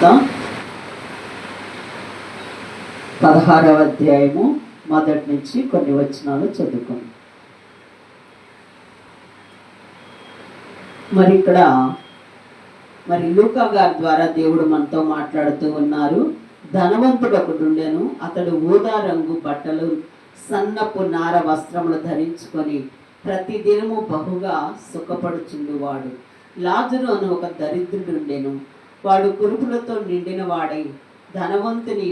వార్త 16వ అధ్యాయము మొదటి నుంచి కొన్ని వచనాలు చదువుకుందాం. ఇక్కడ లూకా గారి ద్వారా దేవుడు మనతో మాట్లాడుతూ ఉన్నారు. ధనవంతుడు ఒకడు ఉండెను. అతడు ఊదా రంగు బట్టలు, సన్నపు నార వస్త్రములు ధరించుకొని ప్రతిదినము బహుగా సుఖపడుచుండువాడు. లాజరు అని ఒక దరిద్రుడు ఉండెను. వాడు కురుపులతో నిండిన వాడై ధనవంతుని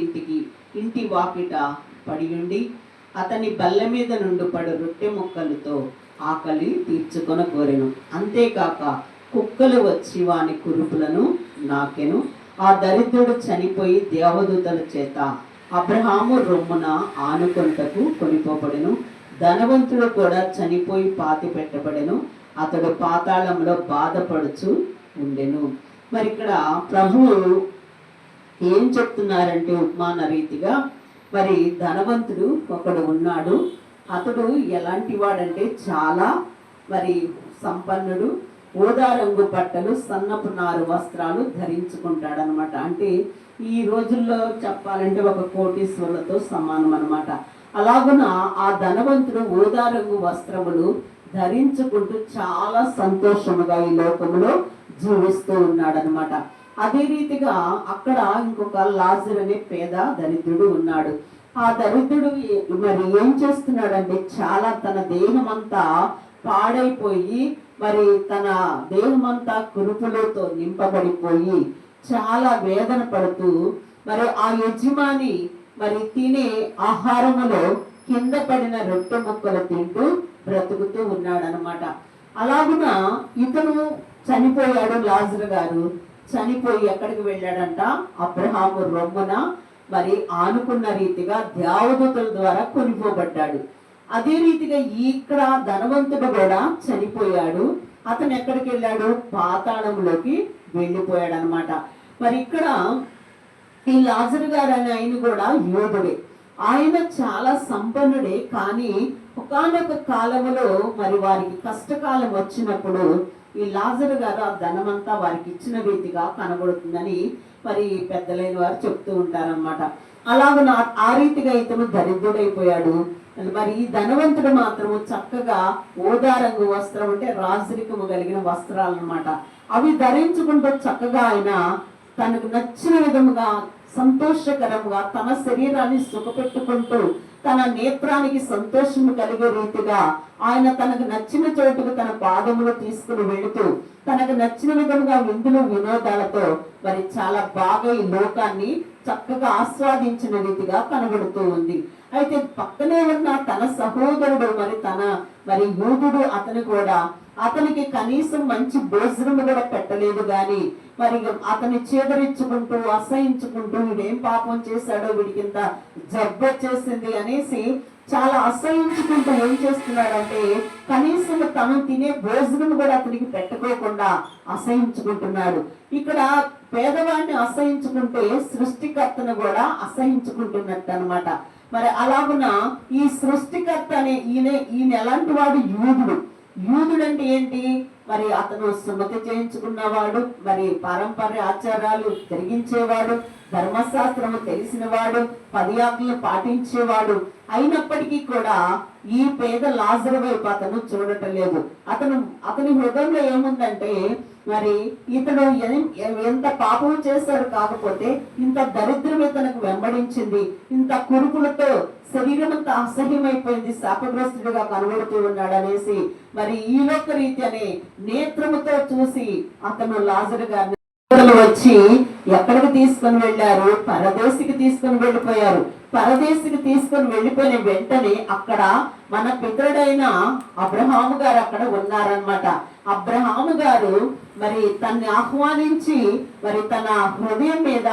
ఇంటి వాకిట పడియుండి అతని బల్ల మీద నుండి పడు రొట్టె ముక్కలతో ఆకలి తీర్చుకొన కోరెను. అంతేకాక కుక్కలు వచ్చి వాని కురుపులను నాకెను. ఆ దరిద్రుడు చనిపోయి దేవదూతల చేత అబ్రహాము రొమ్మున ఆనుకొనుటకు కొనిపోబడెను. ధనవంతుడు కూడా చనిపోయి పాతి పెట్టబడెను. అతడు పాతాళంలో బాధపడుచు ఉండెను. ఇక్కడ ప్రభువు ఏం చెప్తున్నారంటే, ఉపమాన రీతిగా ధనవంతుడు ఒకడు ఉన్నాడు. అతడు ఎలాంటి వాడంటే చాలా సంపన్నుడు. ఊదా రంగు బట్టలు, సన్నపు నారు వస్త్రాలు ధరించుకుంటాడనమాట. అంటే ఈ రోజుల్లో చెప్పాలంటే ఒక కోటీశ్వరులతో సమానం అనమాట. అలాగున ఆ ధనవంతుడు ఊదా రంగు వస్త్రములు ధరించుకుంటూ చాలా సంతోషముగా ఈ లోకంలో జీవిస్తూ ఉన్నాడనమాట. అదే రీతిగా అక్కడ ఇంకొక లాజరు అనే పేద దరిద్రుడు ఉన్నాడు. ఆ దరిద్రుడు ఏం చేస్తున్నాడంటే, చాలా తన దేహమంతా పాడైపోయి తన దేహమంతా కురుపులతో నింపబడిపోయి చాలా వేదన పడుతూ ఆ యజమాని తినే ఆహారములో కింద పడిన రొట్టె ముక్కలు తింటూ బ్రతుకుతూ ఉన్నాడనమాట. అలాగున ఇతను చనిపోయాడు. లాజరు గారు చనిపోయి ఎక్కడికి వెళ్ళాడంట? అబ్రహాము రొమ్మున ఆనుకున్న రీతిగా దేవదూతల ద్వారా కొనిపోబడ్డాడు. అదే రీతిగా ఇక్కడ ధనవంతుడు కూడా చనిపోయాడు. అతను ఎక్కడికి వెళ్ళాడు? పాతాళంలోకి వెళ్ళిపోయాడు అనమాట. ఇక్కడ ఈ లాజరు గారు అనే ఆయన కూడా యోధుడే. ఆయన చాలా సంపన్నుడే. కానీ ఒకానొక కాలములో వారికి కష్టకాలం వచ్చినప్పుడు ఈ లాజరు గారు ఆ ధనమంతా వారికి ఇచ్చిన రీతిగా కనబడుతుందని పెద్దలైన వారు చెప్తూ ఉంటారన్నమాట. అలాగ ఆ రీతిగా ఇతను దరిద్రుడైపోయాడు. ఈ ధనవంతుడు మాత్రము చక్కగా ఊదా రంగు వస్త్రం, అంటే రాజరికము కలిగిన వస్త్రాలు అన్నమాట. అవి ధరించుకుంటూ చక్కగా ఆయన తనకు నచ్చిన విధముగా సంతోషకరంగా తన శరీరాన్ని సుఖపెట్టుకుంటూ తన నేత్రానికి సంతోషము కలిగే రీతిగా ఆయన తనకు నచ్చిన చోటుకు తన పాదములు తీసుకుని వెళుతూ తనకు నచ్చిన విధంగా విందులు వినోదాలతో చాలా బాగా ఈ లోకాన్ని చక్కగా ఆస్వాదించిన రీతిగా కనబడుతూ ఉంది. అయితే పక్కనే ఉన్న తన సహోదరుడు తన యూదుడు అతను కూడా అతనికి కనీసం మంచి భోజనం కూడా పెట్టలేదు. గాని అతని చేదరించుకుంటూ అసహించుకుంటూ వీడేం పాపం చేశాడో, వీడికి ఇంత జబ్బు వచ్చేసింది అనేసి చాలా అసహించుకుంటూ ఏం చేస్తున్నాడంటే, కనీసం తను తినే భోజనం కూడా అతనికి పెట్టుకోకుండా అసహించుకుంటున్నాడు. ఇక్కడ పేదవాడిని అసహించుకుంటే సృష్టికర్తను కూడా అసహించుకుంటున్నట్టు అనమాట. అలాగున ఈ సృష్టికర్త అనే ఈయన ఎలాంటి వాడు? యూదుడు అంటే ఏంటి? అతను సుమతి చేయించుకున్నవాడు, పారంపర్య ఆచారాలు జరిగించేవాడు, ధర్మశాస్త్రము తెలిసినవాడు, 10 ఆజ్ఞలు పాటించేవాడు. అయినప్పటికీ కూడా ఈ పేద లాజరు వైపు అతను చూడటం లేదు. అతని హృదయంలో ఏముందంటే, ఇతడు ఎంత పాపం చేశాడు, కాకపోతే ఇంత దరిద్రం ఇతనికి వెంబడించింది, ఇంత కురుపులతో శరీరం అంతా అసహ్యమైపోయింది, శాపగ్రస్తుడిగా కనబడుతూ ఉన్నాడు అనేసి ఈ లోక రీతి అనే నేత్రముతో చూసి అతను లాజరు గారిని వచ్చి ఎక్కడికి తీసుకొని వెళ్ళారు? పరదేశికి తీసుకొని వెళ్ళిపోయారు. పరదేశికి తీసుకొని వెళ్ళిపోయిన వెంటనే అక్కడ మన పితరుడైన అబ్రహాము గారు అక్కడ ఉన్నారనమాట. అబ్రహాము గారు తన్ని ఆహ్వానించి తన హృదయం మీద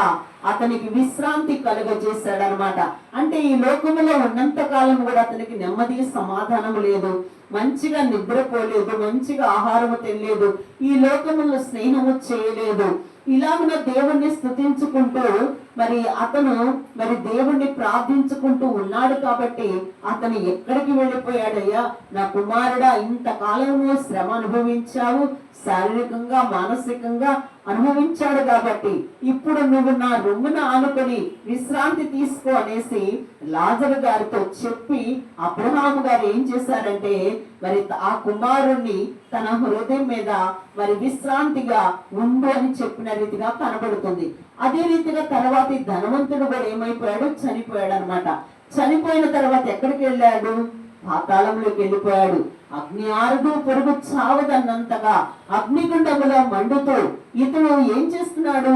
అతనికి విశ్రాంతి కలుగజేశాడనమాట. అంటే ఈ లోకములో ఉన్నంత కాలం కూడా అతనికి నెమ్మది సమాధానం లేదు, మంచిగా నిద్రపోలేదు, మంచిగా ఆహారము తినలేదు, ఈ లోకములో స్నేహము చేయలేదు. ఇలాగున దేవుణ్ణి స్తుతించుకుంటూ అతను దేవుణ్ణి ప్రార్థించుకుంటూ ఉన్నాడు. కాబట్టి అతను ఎక్కడికి వెళ్ళిపోయాడయ్యా? నా కుమారుడా, ఇంతకాలము శ్రమ అనుభవించావు, శారీరకంగా మానసికంగా అనుభవించాడు కాబట్టి ఇప్పుడు నువ్వు నా రొమ్మున ఆనుకొని విశ్రాంతి తీసుకో అనేసి లాజరు గారితో చెప్పి అబ్రహాము గారు ఏం చేశారంటే మరి ఆ కుమారుణ్ణి తన హృదయం మీద మరి విశ్రాంతిగా ఉండు అని చెప్పిన రీతిగా కనబడుతుంది. అదే రీతిగా తర్వాత ఈ ధనవంతుడు కూడా ఏమైపోయాడు, చనిపోయాడు అనమాట. చనిపోయిన తర్వాత ఎక్కడికి వెళ్ళాడు, పాతాళంలోకి వెళ్ళిపోయాడు. అగ్ని ఆరదు పొరుగు చావదన్నంతగా అగ్నిగుండములో మండుతూ ఇతను ఏం చేస్తున్నాడు,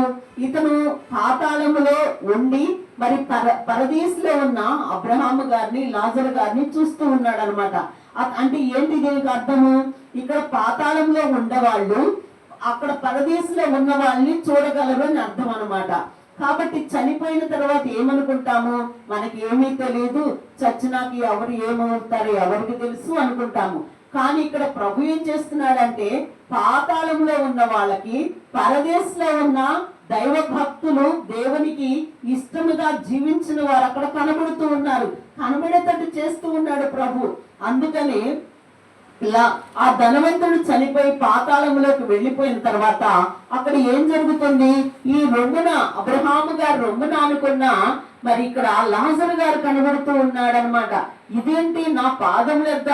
ఇతను పాతాళములో ఉండి మరి పరదీసులో ఉన్న అబ్రహాము గారిని లాజరు గారిని చూస్తూ ఉన్నాడు అనమాట. అంటే ఏంటి దీనికి అర్థము, ఇక్కడ పాతాళంలో ఉండేవాళ్ళు అక్కడ పరదేశంలో ఉన్న వాళ్ళని చూడగలరు అని అర్థం అనమాట. కాబట్టి చనిపోయిన తర్వాత ఏమనుకుంటాము, మనకి ఏమీ తెలియదు, చచ్చినాకి ఎవరు ఏమవుతారో ఎవరికి తెలుసు అనుకుంటాము. కానీ ఇక్కడ ప్రభు ఏం చేస్తున్నాడంటే పాతాళంలో ఉన్న వాళ్ళకి, పరదేశంలో ఉన్న దైవ భక్తులు, దేవునికి ఇష్టముగా జీవించిన వారు అక్కడ కనబడుతూ ఉన్నారు, కనబడేటట్టు చేస్తూ ఉన్నాడు ప్రభు. అందుకని ఇలా ఆ ధనవంతుడు చనిపోయి పాతాళంలోకి వెళ్ళిపోయిన తర్వాత అక్కడ ఏం జరుగుతుంది, ఈ రొమ్మున అబ్రహాము గారు రొమ్మున అనుకున్న మరి ఇక్కడ లాజరు గారు కనబడుతూ ఉన్నాడనమాట. ఇదేంటి, నా పాదముల వద్ద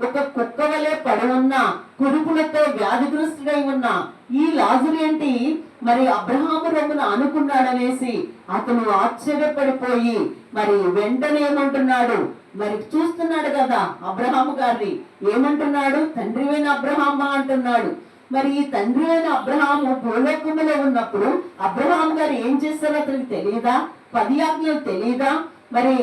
ఒక కుక్క వలె పడి ఉన్న, కురుపులతో వ్యాధిగ్రస్తుడై ఉన్న ఈ లాజరు ఏంటి మరి అబ్రహాము రొమ్మున అనుకున్నాడనేసి అతను ఆశ్చర్యపడిపోయి మరి వెంటనే ఏమంటున్నాడు, మరి చూస్తున్నాడు కదా అబ్రహాము గారిని, ఏమంటున్నాడు, తండ్రివైన అబ్రహామా అంటున్నాడు. మరి ఈ తండ్రి అయిన అబ్రహాము భూలోకములో ఉన్నప్పుడు అబ్రహాము గారు ఏం చేస్తారో అతనికి తెలియదా, 10 ఆజ్ఞలు తెలియదా? మరి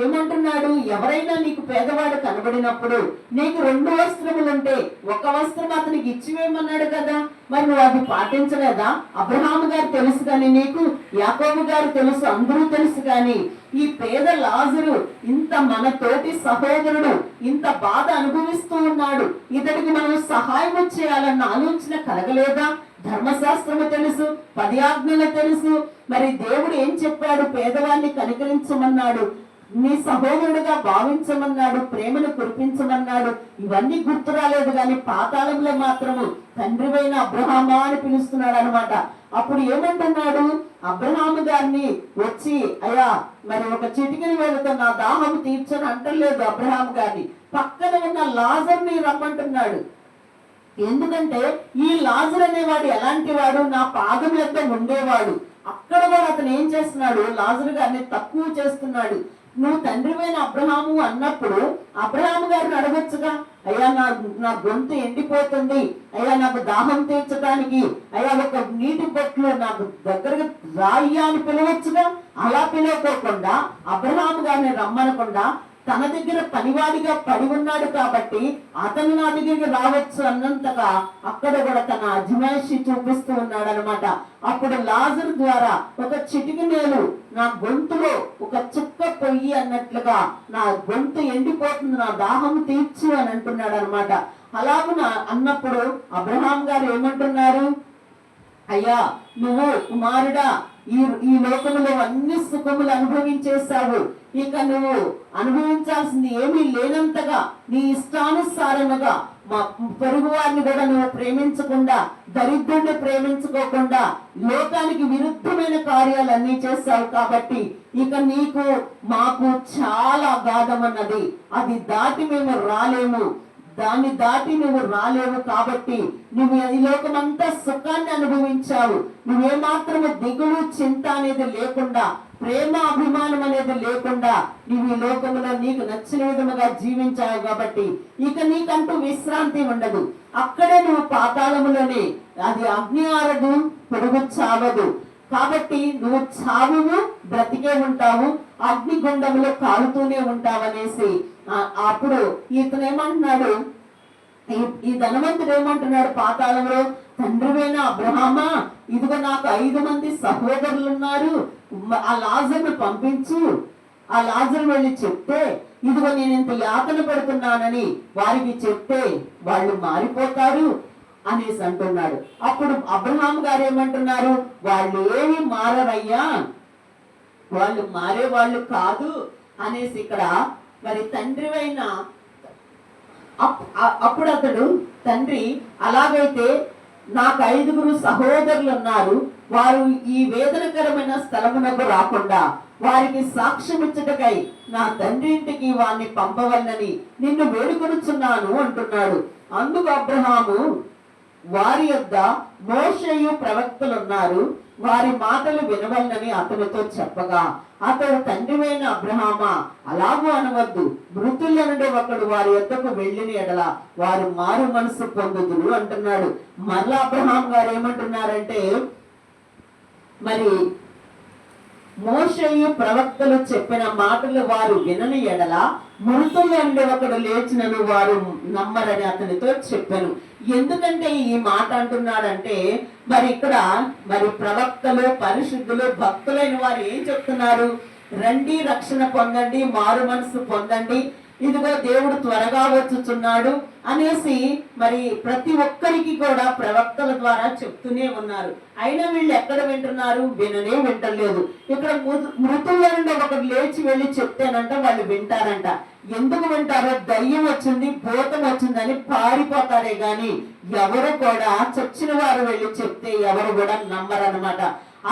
ఏమంటున్నాడు, ఎవరైనా నీకు పేదవాడు కనబడినప్పుడు నీకు 2 వస్త్రములుంటే 1 వస్త్రం అతనికి ఇచ్చివేయమన్నాడు కదా, మరి నువ్వు అది పాటించలేదా? అబ్రహాము గారు తెలుసు కానీ నీకు, యాకోబు గారు తెలుసు, అందరూ తెలుసు కానీ ఈ పేద లాజరు ఇంత మన తోటి సహోదరుడు ఇంత బాధ అనుభవిస్తూ ఉన్నాడు, ఇతడికి మనం సహాయం చేయాలన్న ఆలోచన కలగలేదా? ధర్మశాస్త్రము తెలుసు, 10 ఆజ్ఞలు తెలుసు, మరి దేవుడు ఏం చెప్పాడు, పేదవాన్ని కనికరించమన్నాడు, నీ సహోదరుడిగా భావించమన్నాడు, ప్రేమను కురిపించమన్నాడు. ఇవన్నీ గుర్తు రాలేదు కానీ పాతాళంలో మాత్రము తండ్రివైన అబ్రహామా అని పిలుస్తున్నాడు అనమాట. అప్పుడు ఏమంటున్నాడు, అబ్రహాము గారిని వచ్చి అయ్యా మరి ఒక చిటికిని వేళతో నా దాహం తీర్చని అంటలేదు అబ్రహాము గారిని, పక్కన ఉన్న లాజర్ని రమ్మంటున్నాడు. ఎందుకంటే ఈ లాజర్ అనేవాడు ఎలాంటి వాడు, నా పాదం యొక్క ఉండేవాడు. అక్కడ కూడా అతను ఏం చేస్తున్నాడు, లాజరు గారిని తక్కువ చేస్తున్నాడు. నువ్వు తండ్రివైన అబ్రహాము అన్నప్పుడు అబ్రహాము గారిని అడగొచ్చుగా, అయ్యా నా గొంతు ఎండిపోతుంది, అయ్యా నాకు దాహం తీర్చడానికి అయ్యా ఒక నీటి బొట్లు నాకు దగ్గరగా రాయ్యా అని పిలవచ్చుగా. అలా పిలవకోకుండా అబ్రహాము గారిని రమ్మనకుండా తన దగ్గర పనివాడిగా పడి ఉన్నాడు కాబట్టి అతను నా దగ్గరికి రావచ్చు అన్నంతగా అక్కడ కూడా తన అజమాయిషి చూపిస్తూ ఉన్నాడు అనమాట. అప్పుడు లాజరు ద్వారా ఒక చిటికినేలు నా గొంతులో ఒక చుక్క పొయ్యి అన్నట్లుగా నా గొంతు ఎండిపోతుంది, నా దాహం తీర్చు అని అంటున్నాడు అనమాట. అలాగున అన్నప్పుడు అబ్రహాం గారు ఏమంటున్నారు, అయ్యా నువ్వు కుమారుడా ఈ లోకములో అన్ని సుఖములు అనుభవించేశావు, ఇక నువ్వు అనుభవించాల్సింది ఏమీ లేనంతగా నీ ఇష్టానుసారముగా మా పొరుగు వారిని కూడా నువ్వు ప్రేమించకుండా, దరిద్రుడిని ప్రేమించుకోకుండా లోకానికి విరుద్ధమైన కార్యాలన్నీ చేశావు కాబట్టి ఇక నీకు మాకు చాలా అగాధం అన్నది, అది దాటి మేము రాలేము, దాన్ని దాటి నువ్వు రాలేవు. కాబట్టి నువ్వు ఈ లోకమంతా సుఖాన్ని అనుభవించావు, నువ్వేమాత్రము దిగులు చింత అనేది లేకుండా, ప్రేమ అభిమానం అనేది లేకుండా నువ్వు ఈ లోకంలో నీకు నచ్చిన విధముగా జీవించావు కాబట్టి ఇక నీకంటూ విశ్రాంతి ఉండదు. అక్కడే నువ్వు పాతాళములోనే, అది అగ్ని ఆరదు, పొడుగు చావదు. కాబట్టి నువ్వు చావును బ్రతికే ఉంటావు, అగ్నిగుండంలో కాలుతూనే ఉంటావనేసి అప్పుడు ఇతను ఏమంటున్నాడు, ఈ ధనవంతుడు ఏమంటున్నాడు పాతాళంలో, తండ్రివైన అబ్రహామా ఇదిగో నాకు 5 మంది సహోదరులు ఉన్నారు, ఆ లాజర్ను పంపించు, ఆ లాజర్ వెళ్ళి చెప్తే ఇదిగో నేను ఇంత యాతన పడుతున్నానని వారికి చెప్తే వాళ్ళు మారిపోతారు అనేసి అంటున్నాడు. అప్పుడు అబ్రహాం గారు ఏమంటున్నారు, వాళ్ళు ఏమి మారరయ్యా, వాళ్ళు మారే వాళ్ళు కాదు అనేసి ఇక్కడ మరి తండ్రివైన అప్పుడు అతడు తండ్రి అలాగైతే నాకు 5 సహోదరులు ఉన్నారు, వారు ఈ వేదనకరమైన స్థలమునకు రాకుండా వారికి సాక్ష్యం ఇచ్చుటకై నా తండ్రి ఇంటికి వారిని పంపవలనని నిన్ను వేడుకొనుచున్నాను అంటున్నాడు. అందుకు అబ్రహాము, వారి యొద్ద మోషేయు ప్రవక్తలున్నారు, వారి మాటలు వినవలనని అతనితో చెప్పగా, అతడు తండ్రివైన అబ్రహామా, అలాగూ అనవద్దు, మృతుల నుండి ఒకడు వారి యొద్దకు వెళ్ళిన ఎడల వారు మారు మనసు పొందుదురు అంటున్నాడు. మరలా అబ్రహాం గారు ఏమంటున్నారంటే, మరి మోషేయు ప్రవక్తలు చెప్పిన మాటలు వారు వినని ఎడల మృతుల నుండి ఒకడు లేచినను వారు నమ్మరని అతనితో చెప్పాను. ఎందుకంటే ఈ మాట అంటున్నాడంటే, మరి ఇక్కడ మరి ప్రవక్తలు, పరిశుద్ధులు, భక్తులైన వారు ఏం చెప్తున్నారు? రండి, రక్షణ పొందండి, మారు మనసు పొందండి, ఇదిగో దేవుడు త్వరగా వచ్చుచున్నాడు అనేసి మరి ప్రతి ఒక్కరికి కూడా ప్రవక్తల ద్వారా చెప్తూనే ఉన్నారు. అయినా వీళ్ళు ఎక్కడ వింటున్నారు? వింటలేదు. ఇక్కడ మృతుల నుండి ఒకటి లేచి వెళ్ళి చెప్తేనంట వాళ్ళు వింటారంట. ఎందుకు వింటారో? దయ్యం వచ్చింది, భూతం వచ్చిందని పారిపోతారే గాని ఎవరు కూడా చచ్చిన వారు వెళ్ళి చెప్తే ఎవరు కూడా నమ్మరన్నమాట.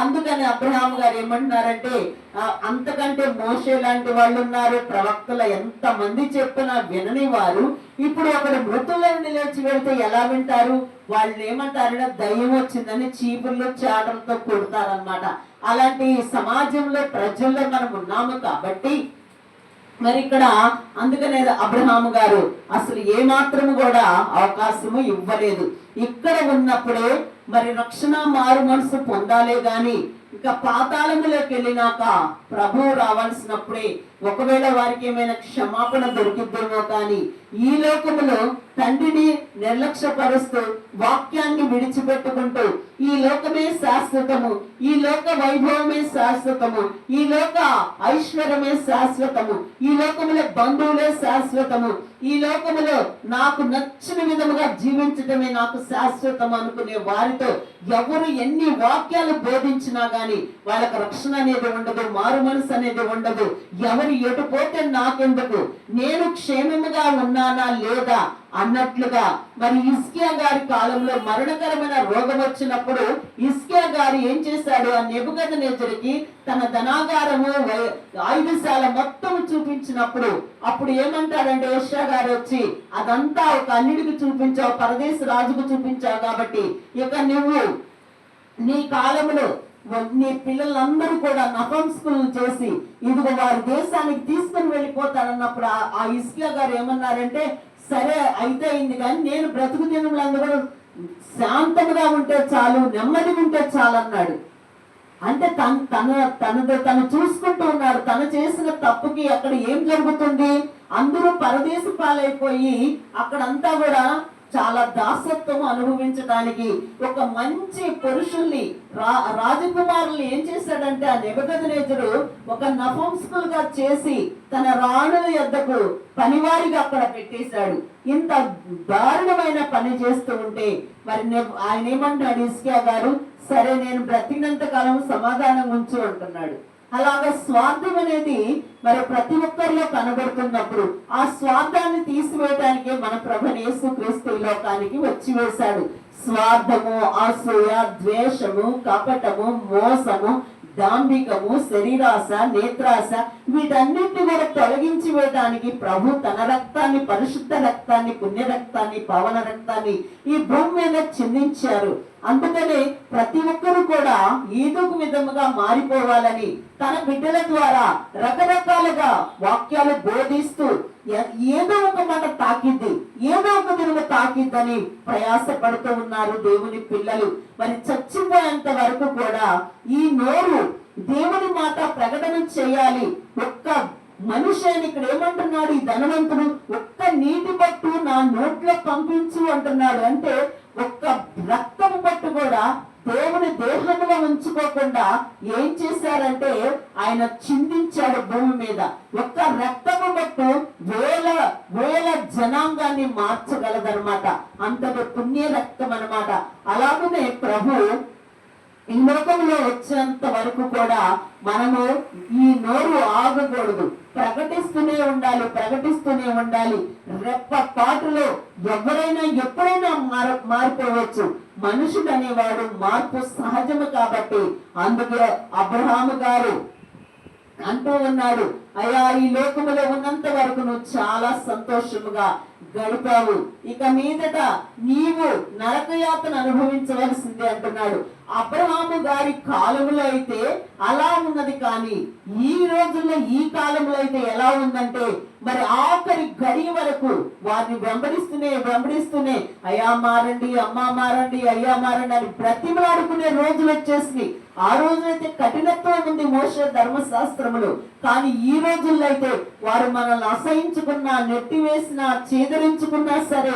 అందుకని అబ్రహాం గారు ఏమంటున్నారంటే, అంతకంటే మోషే లాంటి వాళ్ళు ఉన్నారు, ప్రవక్తల ఎంత మంది చెప్పినా వినని వారు ఇప్పుడు ఒకడు మృతులను లేచి వెళ్తే ఎలా వింటారు? వాళ్ళు ఏమంటారంటే దయ్యం వచ్చిందని చీపుర్లు చాటలతో కొడతారనమాట. అలాంటి సమాజంలో ప్రజల్లో మనం ఉన్నాము కాబట్టి మరి ఇక్కడ అందుకనే అబ్రహాము గారు అసలు ఏమాత్రము కూడా అవకాశము ఇవ్వలేదు. ఇక్కడ ఉన్నప్పుడే మరి రక్షణ, మారు మనసు పొందాలే గాని ఇంకా పాతాళములోకి వెళ్ళినాక ప్రభువు రావాల్సినప్పుడే ఒకవేళ వారికి ఏమైనా క్షమాపణ దొరికిద్దేమో కానీ ఈ లోకములో తండ్రిని నిర్లక్ష్యపరుస్తూ వాక్యాన్ని విడిచిపెట్టుకుంటూ ఈ లోకమే శాశ్వతము, ఈ లోక వైభవమే శాశ్వతము, ఈ లోక ఐశ్వర్యమే శాశ్వతము, ఈ లోకములో బంధువులే శాశ్వతము, ఈ లోకములో నాకు నచ్చిన విధముగా జీవించటమే నాకు శాశ్వతం అనుకునే వారితో ఎవరు ఎన్ని వాక్యాలు బోధించినా గాని వాళ్ళకు రక్షణ అనేది ఉండదు, మారు మనసు అనేది ఉండదు. ఎవరు ఎటు పోతే నాకెందుకు, నేను క్షేమముగా ఉన్నానా లేదా అన్నట్లుగా మరి హిజ్కియా గారి కాలంలో మరణకరమైన రోగం వచ్చినప్పుడు హిజ్కియా గారు ఏం చేశాడు? ఆ నెబుకద్నెజరుకి తన ధనాగారము, ఆయుధశాల మొత్తం చూపించినప్పుడు అప్పుడు ఏమంటాడంటే, యెషయా గారు వచ్చి అదంతా ఒక అన్నిటికి చూపించావు, పరదేశ రాజుకు చూపించావు కాబట్టి ఇక నువ్వు నీ కాలంలో నీ పిల్లలందరూ కూడా నపుంసకులను చేసి ఇదిగో వారి దేశానికి తీసుకుని వెళ్ళిపోతారన్నప్పుడు ఆ హిజ్కియా గారు ఏమన్నారంటే, సరే అయితే అయింది కానీ నేను బ్రతుకు దినములందరూ శాంతంగా ఉంటే చాలు, నెమ్మది ఉంటే చాలు అన్నాడు. అంటే తను చూసుకుంటూ ఉన్నాడు. తను చేసిన తప్పుకి అక్కడ ఏం జరుగుతుంది? అందరూ పరదేశ పాలైపోయి అక్కడంతా కూడా చాలా దాసత్వం అనుభవించడానికి ఒక మంచి పురుషుల్ని రాజకుమారుల్ని ఏం చేశాడంటే ఆ నెబుకద్నెజరు ఒక నపుంసకులుగా చేసి తన రాణుల యొద్దకు పనివారిగా అక్కడ పెట్టేశాడు. ఇంత దారుణమైన పని చేస్తూ ఉంటే మరి ఆయన ఏమంటాడు హిజ్కియా గారు? సరే నేను బ్రతికినంత కాలం సమాధానం ఉంచు అంటున్నాడు. అలాగే స్వార్థం అనేది మరి ప్రతి ఒక్కరిలో కనబడుతున్నప్పుడు ఆ స్వార్థాన్ని తీసివేయడానికి మన ప్రభువైన యేసుక్రీస్తు ఈ లోకానికి వచ్చి వేశాడు. స్వార్థము, అసూయ, ద్వేషము, కపటము, మోసము, దాంభికము, శరీరాశ, నేత్రాశ వీటన్నిటిని కూడా తొలగించి వేయడానికి ప్రభు తన రక్తాన్ని, పరిశుద్ధ రక్తాన్ని, పుణ్య రక్తాన్ని, పవన రక్తాన్ని ఈ భూమి మీద చిందించారు. అందుకనే ప్రతి ఒక్కరు కూడా ఏదో ఒక విధముగా మారిపోవాలని తన బిడ్డల ద్వారా రకరకాలుగా వాక్యాలు బోధిస్తూ ఏదో ఒక మాట తాకిద్ది, ఏదో ఒక విధంగా తాకిద్దని ప్రయాసపడుతూ ఉన్నారు దేవుని పిల్లలు. మరి చచ్చిపోయేంత వరకు కూడా ఈ నోరు దేవుని మాట ప్రకటన చేయాలి. ఒక్క మనిషి అని ఇక్కడ ఏమంటున్నాడు ఈ ధనవంతుడు? ఒక్క నీటి పట్టు నా నోట్లో పంపించు అంటున్నాడు. అంటే ఒక్క రక్తము పట్టు కూడా దేవుని దేహంలో ఉంచుకోకుండా ఏం చేశారంటే ఆయన చిందించాడు భూమి మీద. ఒక్క రక్తము పట్టు వేల వేల జనాంగాన్ని మార్చగలదనమాట. అంతటి పుణ్య రక్తం అనమాట. అలాగనే ప్రభు ఈ లోకంలో వచ్చేంత వరకు కూడా మనము ఈ నోరు ఆగకూడదు, ప్రకటిస్తూనే ఉండాలి, ప్రకటిస్తూనే ఉండాలి. రెప్ప పాటులో ఎవరైనా ఎప్పుడైనా మారిపోవచ్చు. మనుషుడు అనేవాడు మార్పు సహజము కాబట్టి అందుకే అబ్రహాము గారు అంటూ ఉన్నాడు, అయ్యా ఈ లోకములో ఉన్నంత వరకు నువ్వు చాలా సంతోషముగా గడిపావు, ఇక మీదట నీవు నరకయాతను అనుభవించవలసిందే అంటున్నాడు. అబ్రహాము గారి కాలంలో అయితే అలా ఉన్నది, కానీ ఈ రోజుల్లో ఈ కాలంలో అయితే ఎలా ఉందంటే మరి ఆఖరి గడి వరకు వారిని వెంబడిస్తూనే అయ్యా మారండి, అమ్మా మారండి, అయ్యా మారండి అని బ్రతిమలాడుకునే రోజులు వచ్చేసి. ఆ రోజులైతే కఠినత్వం ఉంది మోషే ధర్మశాస్త్రములు, కానీ ఈ రోజుల్లో అయితే వారు మనల్ని అసహించుకున్నా, నెట్టివేసినా, చేదరించుకున్నా సరే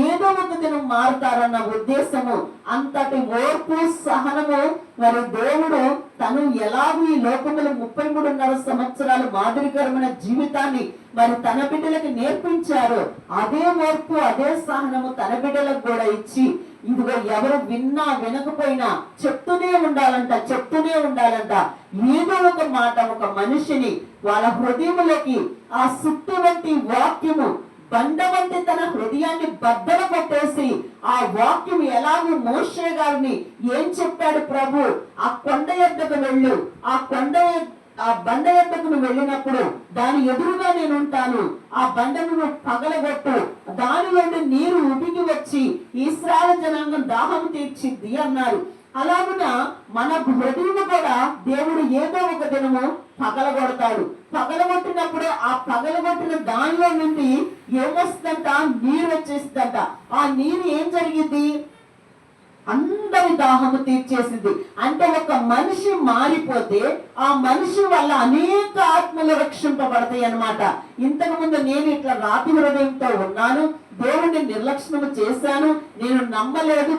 ఏదో ఒక దినం మారుతారన్న ఉద్దేశము, అంతటి ఓర్పు సహనము మరి దేవుడు తను ఎలాగూ ఈ లోకములు 33.5 సంవత్సరాలు మాదిరికరమైన జీవితాన్ని మరి తన బిడ్డలకు నేర్పించారు. అదే ఓర్పు, అదే సహనము తన బిడ్డలకు కూడా ఇచ్చి, ఇదిగో ఎవరు విన్నా వినకపోయినా చెప్తూనే ఉండాలంట. ఏదో ఒక మాట ఒక మనిషిని వాళ్ళ హృదయములోకి ఆ సుట్టు వంటి వాక్యము బండ వంటి తన హృదయాన్ని బద్దలు కొట్టేసి, ఆ వాక్యం ఎలాగూ మోషే గారిని ఏం చెప్పాడు ప్రభు, ఆ కొండ ఎద్దకు వెళ్ళు, ఆ బండ ఎద్దకు నువ్వు వెళ్ళినప్పుడు దాని ఎదురుగా నేను ఉంటాను, ఆ బండను పగలగొట్టు, దాని నుండి నీరు ఉబికి వచ్చి ఇశ్రాయేలు జనాంగం దాహం తీర్చిద్ది అన్నారు. అలాగున మన హృదయం కూడా దేవుడు ఏదో ఒక దినము పగలగొడతాడు. పగలగొట్టినప్పుడు ఆ పగలగొట్టిన దానిలో నుండి ఏమొస్తుందంట, నీరు వచ్చేస్తుందంట. ఆ నీరు ఏం జరిగింది, అందరి దాహము తీర్చేసింది. అంటే ఒక మనిషి మారిపోతే ఆ మనిషి వల్ల అనేక ఆత్మలు రక్షింపబడతాయి అన్నమాట. ఇంతకు ముందు నేను ఇట్లా రాతి హృదయంతో ఉన్నాను, దేవుడిని నిర్లక్ష్యము చేశాను, నేను నమ్మలేదు,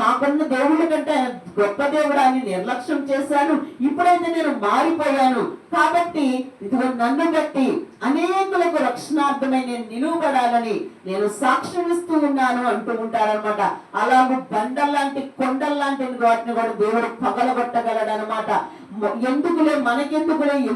మాకున్న దేవుడి కంటే గొప్ప దేవుడు అని నిర్లక్ష్యం చేశాను, ఇప్పుడైతే నేను మారిపోయాను కాబట్టి ఇదిగో నన్ను బట్టి అనేకులకు రక్షణార్థమై నేను నిలువబడాలని నేను సాక్ష్యం ఇస్తూ ఉన్నాను అంటూ ఉంటారనమాట. అలాగే బండల్లాంటి కొండల్లాంటి వాటిని కూడా దేవుడు పగలగొట్టగలడు అనమాట. మనకెందుకులే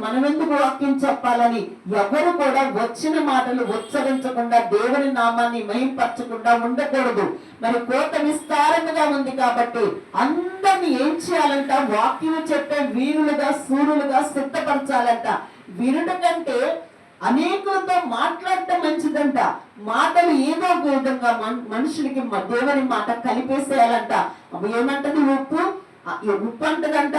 మనమెందుకు వాక్యం చెప్పాలని ఎవరు కూడా వచ్చిన మాటలు ఉచ్చరించకుండా దేవుని నామాన్ని మహింపరచకుండా ఉండకూడదు. మరి కోట విస్తారంగా ఉంది కాబట్టి అందరినీ ఏం చేయాలంట, వాక్యం చెప్పే వీరులుగా శూరులుగా సిద్ధపరచాలంట. వినుట కంటే అనేకులతో మాట్లాడటం మంచిదంట. మాటలు ఏదో ఒక విధంగా మనుషులకి దేవుని మాట కలిపేసేయాలంట. ఏమంటది, ఉప్పు అంటదంట,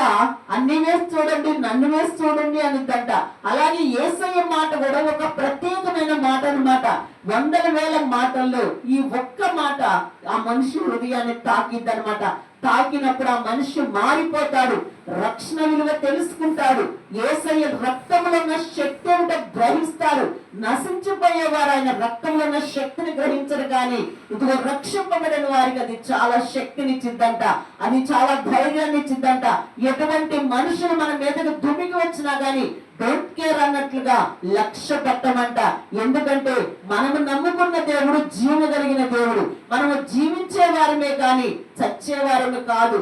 అన్ని వేసి చూడండి, నన్ను వేసి చూడండి అనిద్దంట. అలాగే యేసయ్య మాట కూడా ఒక ప్రత్యేకమైన మాట అన్నమాట. 100,000 మాటల్లో ఈ ఒక్క మాట ఆ మనిషి హృదయాన్ని తాకిద్దనమాట. తాకినప్పుడు ఆ మనిషి మారిపోతాడు, రక్షణ విలువ తెలుసుకుంటాడు, యేసయ్య రక్తంలో ఉన్న శక్తి ఏమిటో గ్రహిస్తాడు. నశించిపోయేవారు ఆయన రక్తంలో ఉన్న శక్తిని గ్రహించరు, కానీ ఇదిగో రక్షింపబడిన వారికి అది చాలా శక్తినిచ్చిద్దంట, అది చాలా ధైర్యాన్ని ఇచ్చిద్దంట. ఎటువంటి మనుషులు మన మీదకు దుమికి వచ్చినా గాని డోంట్ కేర్ అన్నట్లుగా లక్ష్య పెట్టమంట. ఎందుకంటే మనము నమ్ముకున్న దేవుడు జీవము కలిగిన దేవుడు. మనము జీవించే వారమే కానీ చచ్చేవారమే కాదు.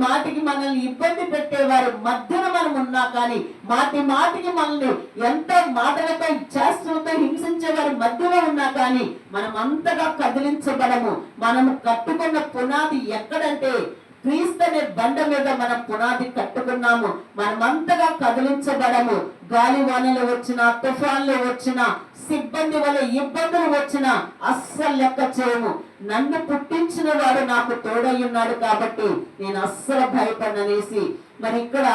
మాటికి మనల్ని ఇబ్బంది పెట్టేవారు మధ్యన మనం ఉన్నా కానీ, మాటికి మనల్ని ఎంత మాటలతో చేస్తులతో హింసించే వారి మధ్యలో ఉన్నా కానీ మనం అంతగా కదిలించబడము. మనము కట్టుకున్న పునాది ఎక్కడంటే క్రీస్తు అనే బండ మీద మనం పునాది కట్టుకున్నాము. మనమంతగా కదిలించబడము. గాలి వానలు వచ్చినా, తుఫాన్లు వచ్చినా, సిబ్బంది వల్ల ఇబ్బందులు వచ్చినా అస్సలు లెక్క చేయము. నన్ను పుట్టించిన వాడు నాకు తోడై ఉన్నాడు కాబట్టి నేను అస్సలు భయపడననేసి మరి ఇక్కడ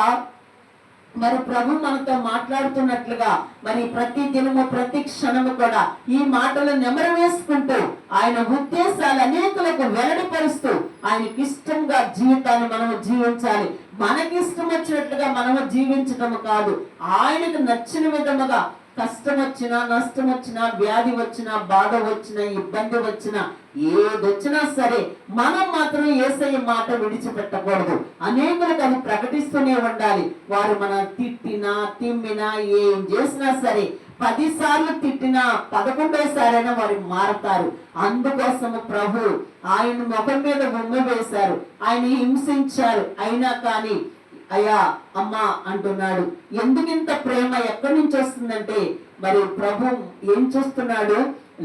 మరి ప్రభు మనతో మాట్లాడుతున్నట్లుగా మరి ప్రతి దినము ప్రతి క్షణము కూడా ఈ మాటలు నెమరు వేసుకుంటూ ఆయన ఉద్దేశాలు అనేకులకు వెల్లడిపరుస్తూ ఆయనకి ఇష్టంగా జీవితాన్ని మనము జీవించాలి. మనకి ఇష్టం వచ్చినట్లుగా మనము జీవించటము కాదు, ఆయనకు నచ్చిన విధముగా. కష్టం వచ్చినా, నష్టం వచ్చినా, వ్యాధి వచ్చినా, బాధ వచ్చినా, ఇబ్బంది వచ్చినా, ఏదొచ్చినా సరే మనం మాత్రం యేసయ్య మాట విడిచిపెట్టకూడదు. అనేకులకు అది ప్రకటిస్తూనే ఉండాలి. వారు మనం తిట్టినా, తిమ్మినా, ఏం చేసినా సరే 10 సార్లు తిట్టినా 11వ వారు మారతారు. అందుకోసము ప్రభు ఆయన ముఖం మీద ఉమ్మ వేశారు, ఆయన హింసించారు, అయినా కానీ అయ్యా అమ్మా అంటున్నాడు. ఎందుకింత ప్రేమ ఎక్కడి నుంచి వస్తుందంటే మరి ప్రభు ఏం చూస్తున్నాడు,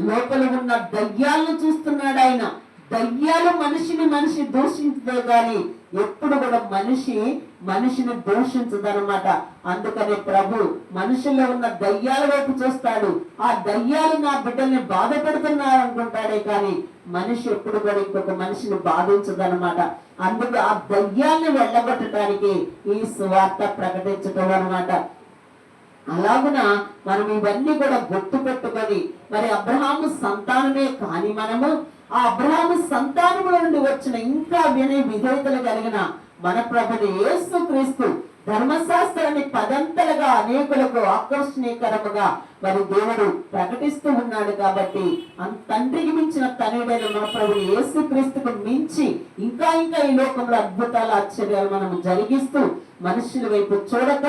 లోపల ఉన్న దయ్యాలను చూస్తున్నాడు. ఆయన దయ్యాలు మనిషి దూషించదే గాని ఎప్పుడు కూడా మనిషిని దూషించదనమాట. అందుకని ప్రభు మనుషుల్లో ఉన్న దయ్యాల వైపు చూస్తాడు. ఆ దయ్యాలు నా బిడ్డల్ని బాధ పెడుతున్నారు అనుకుంటాడే కానీ మనిషి ఎప్పుడు కూడా ఇంకొక మనిషిని బాధించదనమాట. అందుకు ఆ దయ్యాల్ని వెళ్ళగొట్టడానికి ఈ సువార్త ప్రకటించడం అనమాట. అలాగున మనం ఇవన్నీ కూడా గుర్తు పెట్టుకొని మరి అబ్రహాము సంతానమే కానీ మనము ఆ అబ్రహాము సంతానముల నుండి వచ్చిన ఇంకా విధేయతలు కలిగిన మన ప్రభుని యేసుక్రీస్తు ధర్మశాస్త్రాన్ని పదంతలుగా అనేకులకు ఆకర్షణీయకరముగా మరి దేవుడు ప్రకటిస్తూ ఉన్నాడు. కాబట్టి తండ్రికి మించిన తనయుడైన మన ప్రభుని యేసుక్రీస్తుకు మించి ఇంకా ఈ లోకంలో అద్భుతాలు ఆశ్చర్యాలు మనం జరిగిస్తూ మనుషుల వైపు చూడక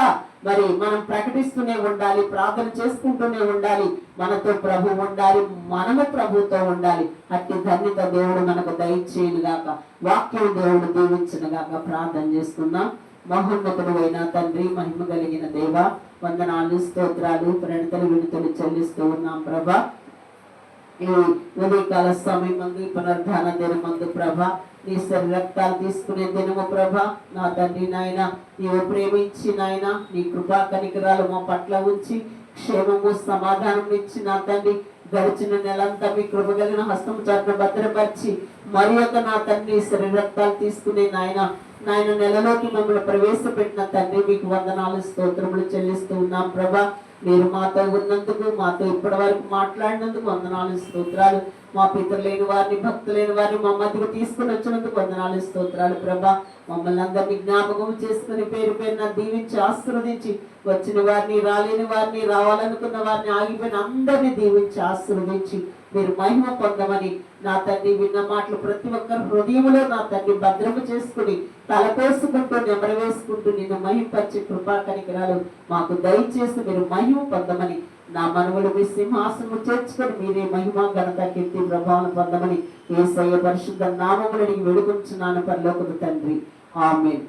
మరి మనం ప్రకటిస్తూనే ఉండాలి, ప్రార్థన చేసుకుంటూనే ఉండాలి. మనతో ప్రభు ఉండాలి, మనము ప్రభుతో ఉండాలి. అట్టి ధన్యత దేవుడు మనకు దయచేయను గాక. వాక్యం దేవుడు దీవించును గాక. ప్రార్థన చేసుకుందాం. మహోన్నతుడు అయిన తండ్రి, మహిమ కలిగిన దేవ, వందనాలు, స్తోత్రాలు, ప్రణితలు విడుదలు చెల్లిస్తూ ఉన్నాం ప్రభా. ఈ ఉదయకాల సమయం మందు, పునరుద్ధాన దినమందు ప్రభా, నీ రక్తాలు తీసుకునే దినము ప్రభా. నా తండ్రి నాయన, నీవు ప్రేమించి నాయన నీ కృపా కనికరాలు మా పట్ల ఉంచి క్షేమము సమాధానం ఇచ్చి నా తండ్రి గడిచిన నెలంతా మీ కృప కలిగిన హస్తం చాటున భద్రపరిచి మరి ఒక నా తండ్రి రక్తాలు తీసుకునే నాయన నెలలోకి మమ్మల్ని ప్రవేశపెట్టిన తండ్రి మీకు వందనాలు, స్తోత్రములు చెల్లిస్తూ ఉన్నాం ప్రభా. మీరు మాతో ఉన్నందుకు, మాతో ఇప్పటి వరకు మాట్లాడినందుకు వందనాలు, స్తోత్రాలు. మా పితరులేని వారిని, భక్తులేని వారిని మా మధ్యకు తీసుకుని వచ్చినందుకు వందనాలు, స్తోత్రాలు ప్రభా. మమ్మల్ని అందరినీ జ్ఞాపకం చేసుకుని పేరు పేరున దీవించి ఆశీర్వదించి వచ్చిన వారిని, రాలేని వారిని, రావాలనుకున్న వారిని, ఆగిపోయిన అందరినీ దీవించి ఆశీర్వదించి మీరు మహిమ పొందమని నా తండ్రి విన్న మాటలు ప్రతి ఒక్కరి హృదయంలో నా తండ్రి భద్రము చేసుకుని తలపోసుకుంటూ నెమరు వేసుకుంటూ నిన్ను మహింపరిచే కృపా కనికరాలు మాకు దయచేసి మీరు మహిమ పొందమని నా మనవులు మీ సింహాసనము చేర్చుకొని మీరే మహిమ ఘనత కీర్తి ప్రభావం పొందమని యేసయ్య పరిశుద్ధ నామములు వేడుకొంచున్నాను పరలోకపు తండ్రి. ఆమేన్.